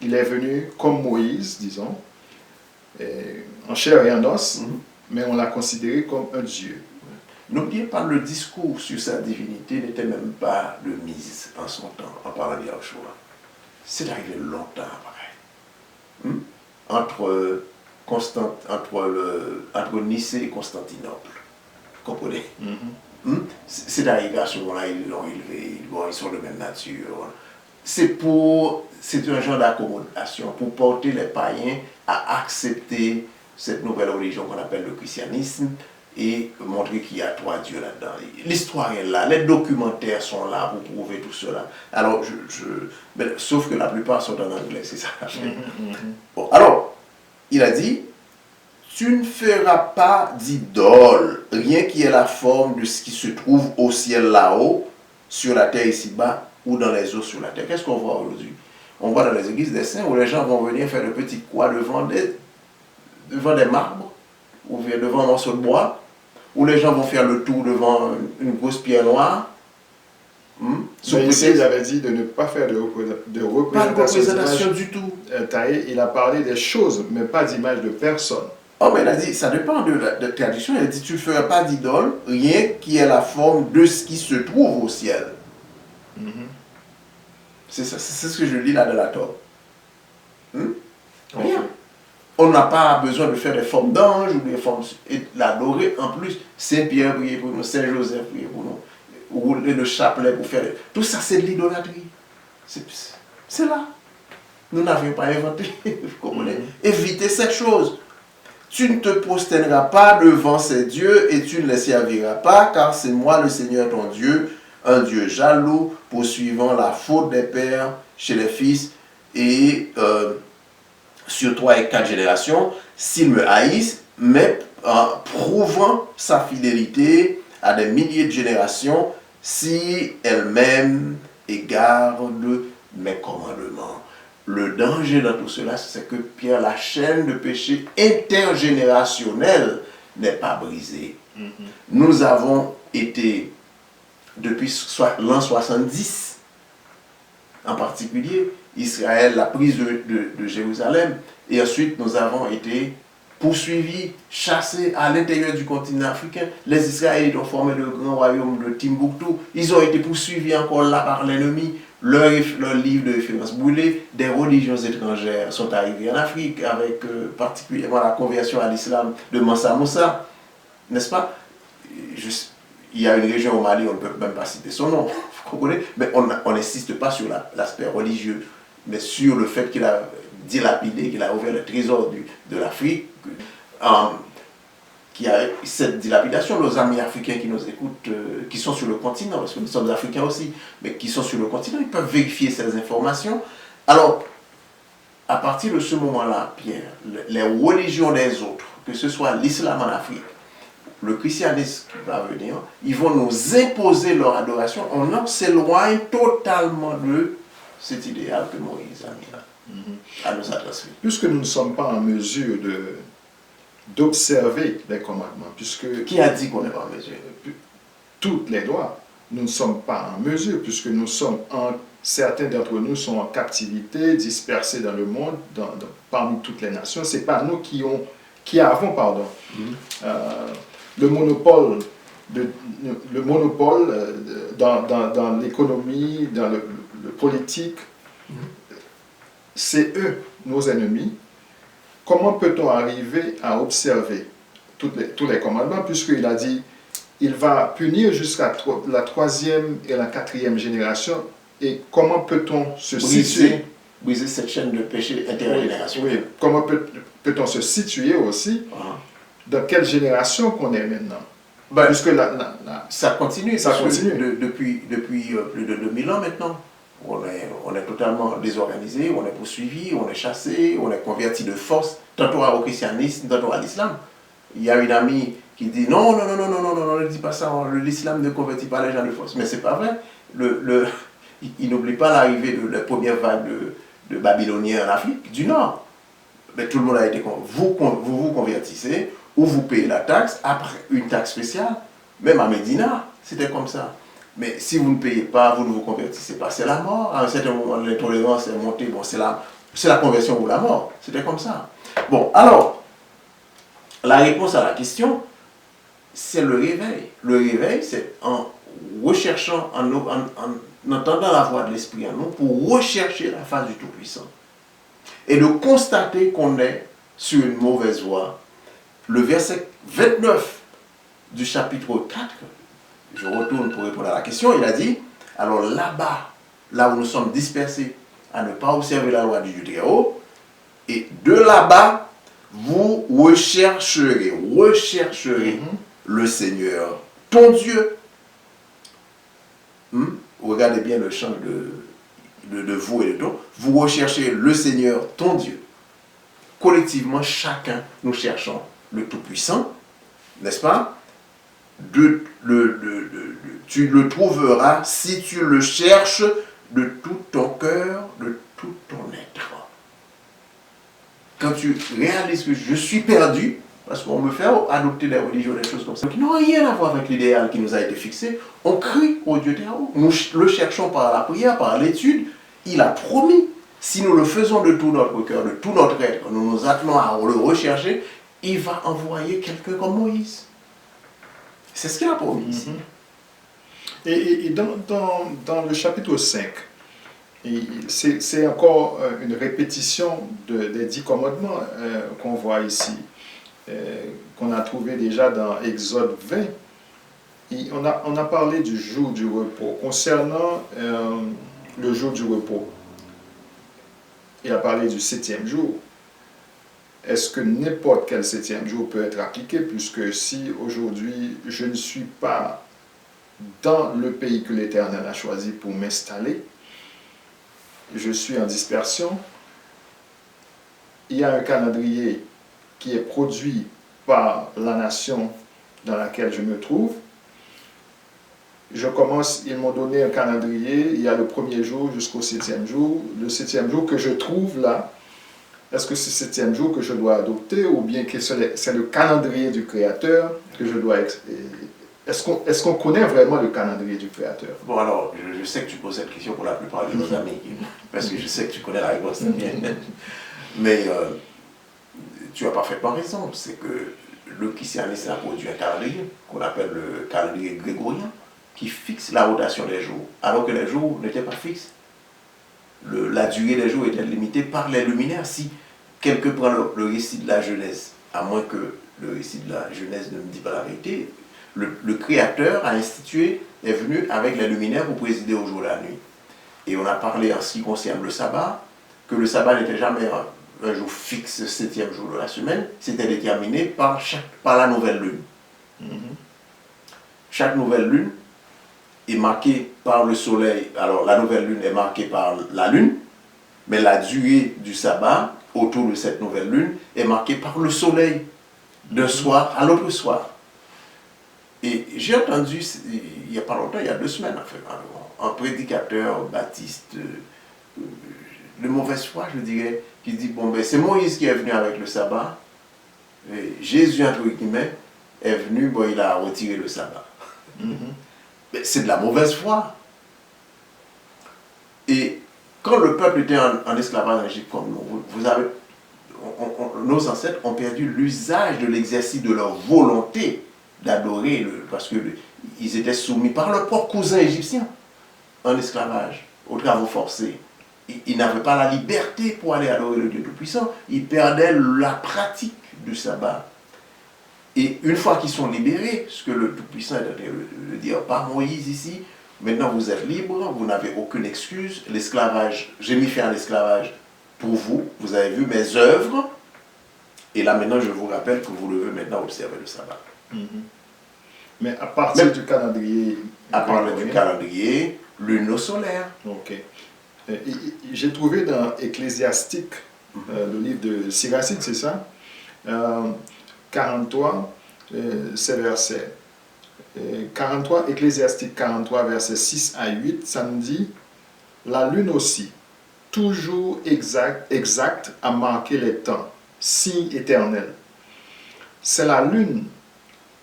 il est venu comme Moïse, disons, en chair et en os, mais on l'a considéré comme un Dieu. N'oubliez pas, le discours sur sa divinité n'était même pas de mise en son temps, en parlant de Yahushua. C'est arrivé longtemps après. entre, entre Nice et Constantinople. Vous comprenez? C'est arrivé à ce moment-là, ils l'ont élevé, bon, ils sont de même nature. C'est un genre d'accommodation pour porter les païens à accepter cette nouvelle religion qu'on appelle le christianisme et montrer qu'il y a trois dieux là-dedans. L'histoire est là, les documentaires sont là pour prouver tout cela. Alors, sauf que la plupart sont en anglais, c'est ça. Bon, alors, il a dit, tu ne feras pas d'idole, rien qui ait la forme de ce qui se trouve au ciel là-haut, sur la terre ici-bas, ou dans les eaux sur la terre. Qu'est-ce qu'on voit aujourd'hui? On voit dans les églises des saints où les gens vont venir faire de petites croix devant des marbres, ou devant un morceau de bois, où les gens vont faire le tour devant une grosse pierre noire. Mais ici, il avait dit de ne pas faire de représentation du tout. Il a parlé des choses, mais pas d'image de personne. Oh, mais il a dit, ça dépend de la tradition. Il a dit, tu ne feras pas d'idole, rien qui ait la forme de ce qui se trouve au ciel. C'est ça, c'est ce que je lis là de la Torah. Rien. On n'a pas besoin de faire des formes d'anges ou des formes et l'adorer en plus. Saint-Pierre prier pour nous, Saint-Joseph prier pour nous, ou le chapelet pour faire. Tout ça, c'est de l'idolâtrie. C'est là. Nous n'avions pas inventé. Vous comprenez? Évitez cette chose. Tu ne te prosterneras pas devant ces dieux et tu ne les serviras pas, car c'est moi le Seigneur ton Dieu, un Dieu jaloux, poursuivant la faute des pères chez les fils et sur 3 et 4 générations, s'ils me haïssent, mais prouvant sa fidélité à des milliers de générations, si elle m'aime et garde mes commandements. Le danger dans tout cela, c'est que Pierre, la chaîne de péché intergénérationnel n'est pas brisée. Nous avons été, depuis l'an 70, en particulier, Israël, la prise de Jérusalem, et ensuite nous avons été poursuivis, chassés à l'intérieur du continent africain. Les Israélites ont formé le grand royaume de Timbuktu, ils ont été poursuivis encore là par l'ennemi, leur livre de référence brûlé, des religions étrangères sont arrivées en Afrique, avec particulièrement la conversion à l'islam de Mansa Moussa, n'est-ce pas? Il y a une région au Mali, on ne peut même pas citer son nom, vous comprenez? Mais on n'insiste pas sur l'aspect religieux, mais sur le fait qu'il a dilapidé, qu'il a ouvert le trésor de l'Afrique, qui a cette dilapidation. Nos amis africains qui nous écoutent, qui sont sur le continent, parce que nous sommes africains aussi, mais qui sont sur le continent, ils peuvent vérifier ces informations. Alors, à partir de ce moment-là, Pierre, les religions des autres, que ce soit l'islam en Afrique, le christianisme qui va venir, ils vont nous imposer leur adoration. On s'éloigne totalement de cet idéal que Moïse a mis là, à nous adresser. Puisque nous ne sommes pas en mesure d'observer les commandements, puisque... Qui a dit qu'on n'est pas en mesure? Toutes les lois, nous ne sommes pas en mesure, puisque nous sommes certains d'entre nous sont en captivité, dispersés dans le monde, parmi toutes les nations. Ce n'est pas nous qui avons le monopole dans l'économie, dans le politique. C'est eux, nos ennemis. Comment peut-on arriver à observer tous les commandements, puisqu'il a dit il va punir jusqu'à la 3e et la 4e génération, et comment peut-on se situer? Briser cette chaîne de péché intergénérationnel. Oui. Comment peut-on se situer aussi dans quelle génération qu'on est maintenant? Puisque ça continue. Depuis plus de 2000 ans maintenant. On est totalement désorganisé, on est poursuivi, on est chassé, on est converti de force, tantôt au christianisme, tantôt à l'islam. Il y a une amie qui dit non, ne dis pas ça, l'islam ne convertit pas les gens de force. Mais c'est pas vrai. Il n'oublie pas l'arrivée de la première vague de Babyloniens en Afrique du Nord. Mais tout le monde a été vous convertissez, ou vous payez la taxe, après une taxe spéciale, même à Médina, c'était comme ça. Mais si vous ne payez pas, vous ne vous convertissez pas, c'est la mort. À un certain moment, l'intolérance est montée, bon, c'est la conversion ou la mort. C'était comme ça. Bon, alors, la réponse à la question, c'est le réveil. Le réveil, c'est en recherchant, en entendant la voix de l'Esprit en nous, pour rechercher la face du Tout-Puissant. et de constater qu'on est sur une mauvaise voie. Le verset 29 du chapitre 4, je retourne pour répondre à la question, il a dit, alors là-bas, là où nous sommes dispersés à ne pas observer la loi du Dieu très haut, et de là-bas, vous rechercherez le Seigneur, ton Dieu. Regardez bien le chant de vous et de ton. Vous recherchez le Seigneur, ton Dieu. Collectivement, chacun, nous cherchons le Tout-Puissant, n'est-ce pas? Tu le trouveras si tu le cherches de tout ton cœur, de tout ton être. Quand tu réalises que je suis perdu, parce qu'on me fait adopter des religions, des choses comme ça, qui n'ont rien à voir avec l'idéal qui nous a été fixé, on crie au Dieu très haut. Nous le cherchons par la prière, par l'étude. Il a promis, si nous le faisons de tout notre cœur, de tout notre être, nous nous attelons à le rechercher, il va envoyer quelqu'un comme Moïse. C'est ce qu'il a promis ici. Et dans le chapitre 5, c'est encore une répétition des 10 commandements qu'on voit ici, qu'on a trouvé déjà dans Exode 20. Et on a parlé du jour du repos. Concernant le jour du repos, il a parlé du 7e jour. Est-ce que n'importe quel 7e jour peut être appliqué, puisque si aujourd'hui je ne suis pas dans le pays que l'Éternel a choisi pour m'installer, je suis en dispersion, il y a un calendrier qui est produit par la nation dans laquelle je me trouve. Je commence, ils m'ont donné un calendrier, il y a le 1er jour jusqu'au 7e jour. Le 7e jour que je trouve là, est-ce que c'est le 7e jour que je dois adopter ou bien que c'est le calendrier du Créateur que je dois... Est-ce qu'on connaît vraiment le calendrier du Créateur? Bon, alors, je sais que tu poses cette question pour la plupart de nos amis, parce que je sais que tu connais la réponse très bien. Mais tu as parfaitement raison, c'est que le christianisme a produit un calendrier qu'on appelle le calendrier grégorien, qui fixe la rotation des jours, alors que les jours n'étaient pas fixes. La durée des jours était limitée par les luminaires. Si quelqu'un prend le récit de la Genèse, à moins que le récit de la Genèse ne me dise pas la vérité, le Créateur a institué, est venu avec les luminaires pour présider au jour et à la nuit. Et on a parlé en ce qui concerne le sabbat, que le sabbat n'était jamais un jour fixe, le 7e jour de la semaine, c'était déterminé par la nouvelle lune. Chaque nouvelle lune est marquée par le soleil. Alors la nouvelle lune est marquée par la lune, mais la durée du sabbat autour de cette nouvelle lune est marquée par le soleil d'un soir à l'autre soir. Et j'ai entendu, il n'y a pas longtemps, il y a 2 semaines, en fait, un prédicateur baptiste de mauvaise foi, je dirais, qui dit, bon, ben, c'est Moïse qui est venu avec le sabbat, et Jésus, entre guillemets, est venu, bon, il a retiré le sabbat. Mais c'est de la mauvaise foi. Et quand le peuple était en esclavage en Égypte, comme nous, nos ancêtres ont perdu l'usage de l'exercice de leur volonté d'adorer, parce qu'ils étaient soumis par leurs propres cousins égyptiens en esclavage, aux travaux forcés. Ils n'avaient pas la liberté pour aller adorer le Dieu Tout-Puissant. Ils perdaient la pratique du sabbat. Et une fois qu'ils sont libérés, ce que le Tout-Puissant est en train de dire par Moïse ici, maintenant vous êtes libres, vous n'avez aucune excuse. L'esclavage, j'ai mis fin à l'esclavage pour vous, vous avez vu mes œuvres, et là maintenant je vous rappelle que vous devez maintenant observer le sabbat. Mais à partir du calendrier... À partir du calendrier luno-solaire. Ok. J'ai trouvé dans Ecclésiastique, le livre de Siracide, c'est ça, 43, c'est verset 43, Ecclésiastique 43, verset 6 à 8, ça nous dit, la lune aussi, toujours exact à marquer les temps, signe éternel. C'est la lune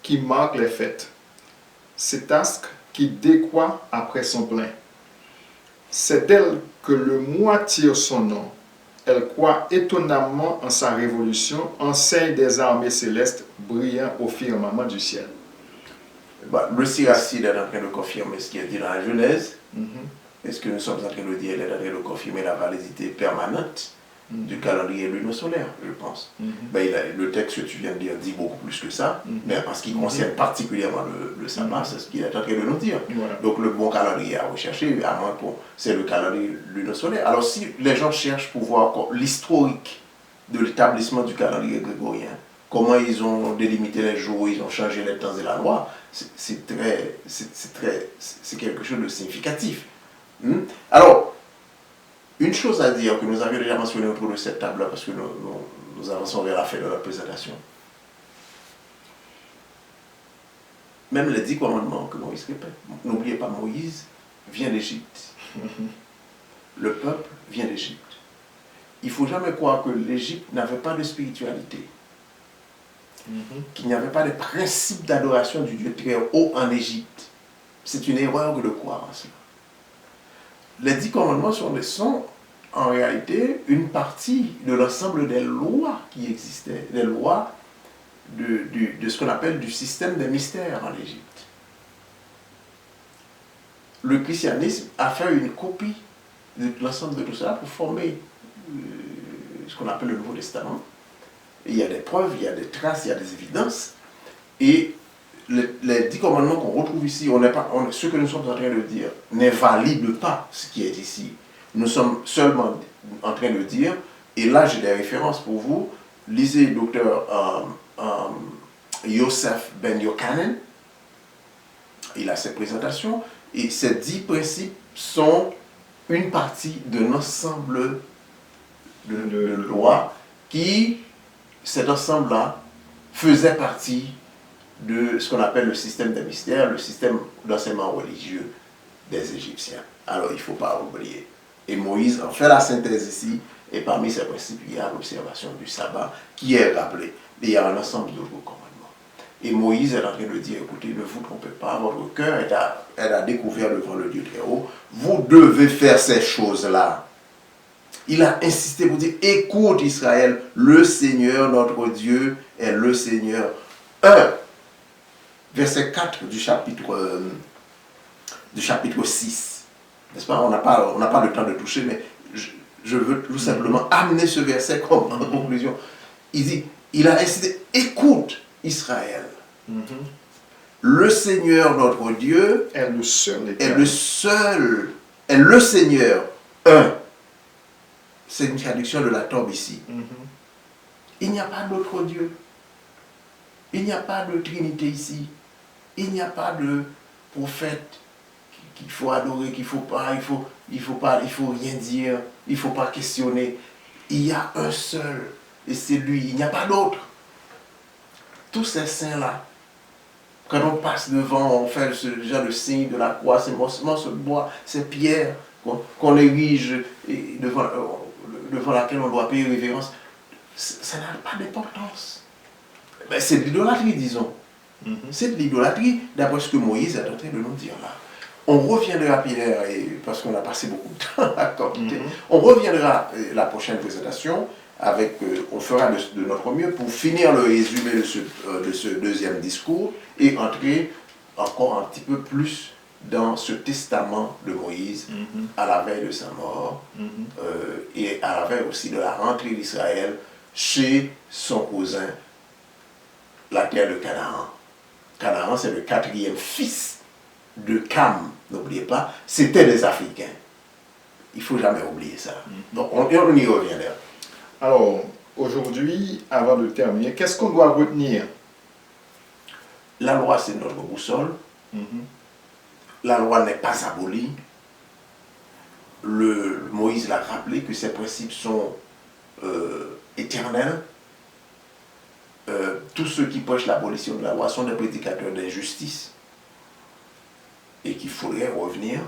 qui marque les fêtes. C'est Astre qui décroît après son plein. C'est d'elle que le mois tire son nom. Elle croit étonnamment en sa révolution, enseigne des armées célestes brillant au firmament du ciel. Le Siracide est en train de confirmer ce qui est dit dans la Genèse. Et ce que nous sommes en train de dire, elle est en train de confirmer la validité permanente du calendrier luno-solaire, je pense. Ben, le texte que tu viens de dire dit beaucoup plus que ça, mais en ce qui concerne particulièrement le sabbat, c'est ce qu'il est en train de nous dire. Voilà. Donc le bon calendrier à rechercher, à moins c'est le calendrier luno-solaire. Alors si les gens cherchent pour voir l'historique de l'établissement du calendrier grégorien, comment ils ont délimité les jours, ils ont changé les temps et la loi, c'est quelque chose de significatif. Alors, une chose à dire que nous avions déjà mentionné autour de cette table-là, parce que nous avançons vers la fin de la présentation. Même les 10 commandements que Moïse répète. N'oubliez pas, Moïse vient d'Égypte. Le peuple vient d'Égypte. Il ne faut jamais croire que l'Égypte n'avait pas de spiritualité. Qu'il n'y avait pas de principe d'adoration du Dieu très haut en Égypte. C'est une erreur de croire en cela. Les 10 commandements sont en réalité une partie de l'ensemble des lois qui existaient, des lois de ce qu'on appelle du système des mystères en Égypte. Le christianisme a fait une copie de l'ensemble de tout cela pour former ce qu'on appelle le Nouveau Testament. Et il y a des preuves, il y a des traces, il y a des évidences. Et les 10 commandements qu'on retrouve ici, ce que nous sommes en train de dire n'invalide pas ce qui est ici. Nous sommes seulement en train de dire, et là j'ai des références pour vous, lisez docteur Yosef Ben Yochanan, il a cette présentation, et ces 10 principes sont une partie de l'ensemble de lois qui, cet ensemble-là, faisait partie de ce qu'on appelle le système des mystères, le système d'enseignement religieux des Égyptiens. Alors il ne faut pas oublier. Et Moïse en fait la synthèse ici, et parmi ces principes, il y a l'observation du sabbat qui est rappelé. Et il y a un ensemble d'autres commandements. Et Moïse est en train de dire, écoutez, ne vous trompez pas, votre cœur est à découvert devant le Dieu très haut. Vous devez faire ces choses-là. Il a insisté pour dire, écoute Israël, le Seigneur, notre Dieu, est le Seigneur. 1. Verset 4 du chapitre 6. N'est-ce pas? On n'a pas le temps de toucher, mais je veux tout simplement amener ce verset comme en conclusion. Il dit, il a insisté, écoute Israël. Le Seigneur, notre Dieu, est le seul. Est le Seigneur. 1. C'est une traduction de la Tombe ici. Il n'y a pas d'autre Dieu. Il n'y a pas de Trinité ici. Il n'y a pas de prophète qu'il faut adorer, qu'il faut pas, il faut rien dire, il faut pas questionner. Il y a un seul, et c'est lui. Il n'y a pas d'autre. Tous ces saints-là, quand on passe devant, on fait ce genre de signe de la croix, ces morceaux de bois, ces pierres qu'on érige devant laquelle on doit payer révérence, ça n'a pas d'importance. Ben, c'est de l'idolâtrie, disons. C'est de l'idolâtrie, d'après ce que Moïse est en train de nous dire là. On reviendra, Pierre, parce qu'on a passé beaucoup de temps à commenter, on reviendra la prochaine présentation, on fera de notre mieux pour finir le résumé de ce deuxième discours et entrer encore un petit peu plus dans ce testament de Moïse à la veille de sa mort et à la veille aussi de la rentrée d'Israël chez son cousin, la terre de Canaan. Canaan, c'est le 4e fils de Cam, n'oubliez pas, c'était des Africains. Il ne faut jamais oublier ça. Donc on y reviendra. Alors, aujourd'hui, avant de terminer, qu'est-ce qu'on doit retenir? La loi, c'est notre boussole. La loi n'est pas abolie. Moïse l'a rappelé que ces principes sont éternels. Tous ceux qui prêchent l'abolition de la loi sont des prédicateurs d'injustice et qu'il faudrait revenir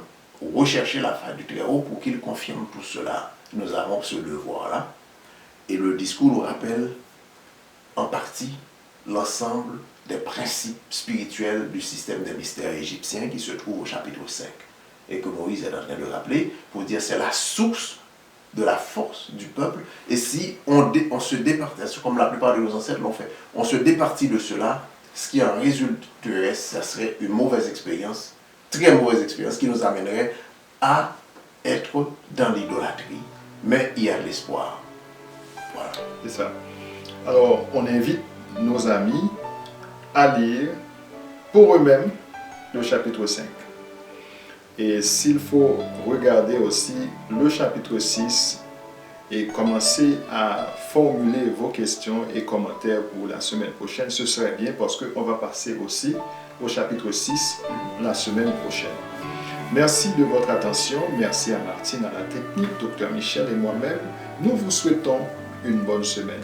rechercher la face du Très-Haut pour qu'il confirme tout cela. Nous avons ce devoir-là. Et le discours nous rappelle en partie l'ensemble des principes spirituels du système des mystères égyptiens qui se trouve au chapitre 5 et que Moïse est en train de rappeler pour dire c'est la source de la force du peuple. Et si on se départit, comme la plupart de nos ancêtres l'ont fait, on se départit de cela, ce qui en résulterait, ça serait une mauvaise expérience, très mauvaise expérience, qui nous amènerait à être dans l'idolâtrie. Mais il y a de l'espoir. Voilà. C'est ça. Alors, on invite nos amis à lire pour eux-mêmes le chapitre 5. Et s'il faut regarder aussi le chapitre 6 et commencer à formuler vos questions et commentaires pour la semaine prochaine, ce serait bien parce qu'on va passer aussi au chapitre 6 la semaine prochaine. Merci de votre attention. Merci à Martine à la technique, Dr Michel et moi-même. Nous vous souhaitons une bonne semaine.